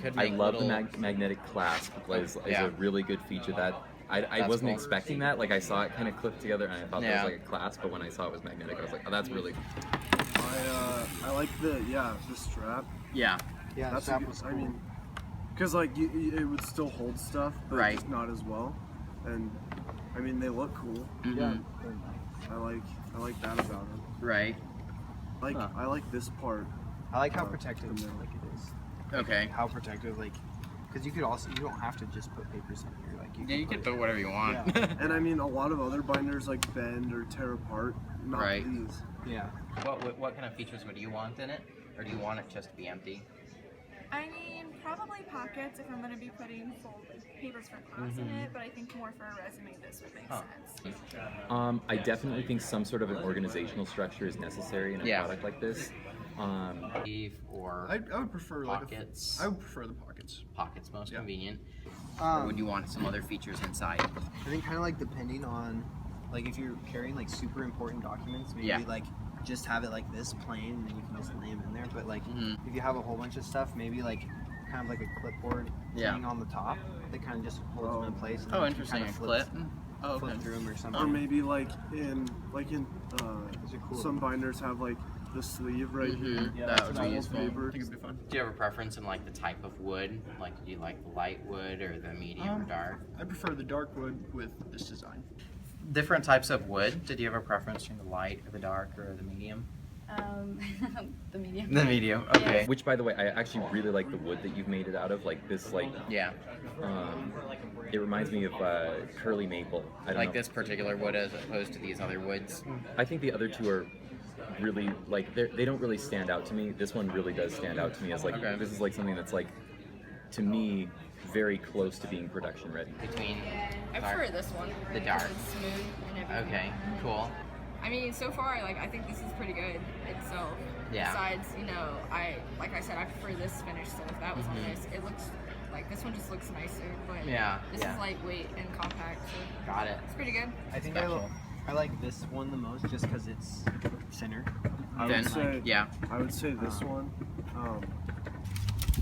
could I make love the little... magnetic clasp. Is Yeah. a really good feature that I That's wasn't cool. expecting that. Like I saw it kind of clipped together and I thought that Yeah. was like a clasp, but when I saw it was magnetic, I was like, oh, that's really cool. I like the strap. Yeah. Yeah, That's that a good, was I cool. mean, because like it would still hold stuff, but Right. just not as well. And I mean, they look cool. Mhm. Yeah. I like that about them. Right. Like Huh. I like this part. I like how protective the middle. like it is. Okay. How protective, like, because you don't have to just put papers in here. Like Yeah, you can put whatever you want. Yeah. And I mean, a lot of other binders like bend or tear apart. Not Right. these. Yeah. What kind of features would you want in it? Or do you want it just to be empty? I mean, probably pockets if I'm going to be putting full papers for class in it, but I think more for a resume this would make sense. I definitely think some sort of an organizational structure is necessary in a Yeah. product like this. Leaf or I would prefer pockets? I would prefer the pockets. Pockets most Yeah. convenient. Or would you want some other features inside? I think kind of like depending on, like if you're carrying like super important documents, maybe Yeah. like just have it like this plain and then you can just lay them in there. But like Mhm. if you have a whole bunch of stuff, maybe like kind of like a clipboard Yeah. thing on the top that kind of just holds them in place. And Oh, then you interesting. Kind A of clip. Oh, flip okay. through them or something. Or maybe like in Those are cool. some binders have like the sleeve right here. Mhm. That would be Old useful. paper. I think it'd be fun. Do you have a preference in like the type of wood? Like, do you like the light wood or the medium or dark? I prefer the dark wood with this design. Different types of wood. Did you have a preference between the light or the dark or the medium? The medium. The medium. Okay. Which, by the way, I actually really like the wood that you've made it out of. Like this, like Yeah. it reminds me of curly maple. I don't Like know. this particular wood as opposed to these other woods. I think the other two are really like they don't really stand out to me. This one really does stand out to me as like Okay. this is like something that's like to me very close to being production ready. Between I dark- prefer this one. The dark. It's smooth and everything. Okay. Cool. I mean, so far, like I think this is pretty good itself. Yeah. Besides, like I said, I prefer this finish. So if that was on Mhm. this, it looks like this one just looks nicer. But Yeah. this Yeah. is lightweight and compact. So Got it. it's pretty good. I think Special. I like this one the most just because it's thinner. I Then, would say yeah. I would say this one.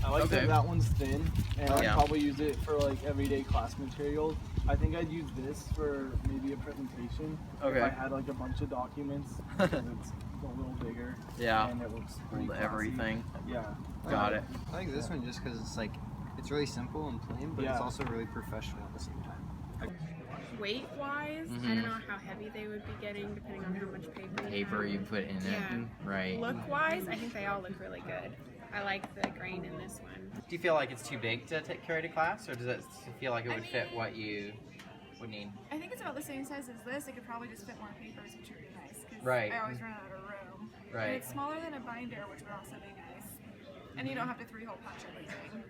I like Okay. that one's thin, and I'd Yeah. probably use it for like everyday class materials. I think I'd use this for maybe a presentation. Okay. If I had like a bunch of documents, because it's a little bigger. Yeah. And it looks pretty Hold classy. everything. Yeah. Got it. I like this one just because it's like it's really simple and plain, but it's Yeah. also really professional at the same time. Weight-wise, I Mhm. don't know how heavy they would be getting depending on how much paper. you Paper have. you put in it. Yeah. Right. Look-wise, I think they all look really good. I like the grain in this one. Do you feel like it's too big to carry to class, or does it feel like it would fit what you would need? I think it's about the same size as this. It could probably just fit more papers, which would be nice. 'Cause Right. I always run out of room. Right. And it's smaller than a binder, which would also be nice. And you don't have to 3-hole punch everything.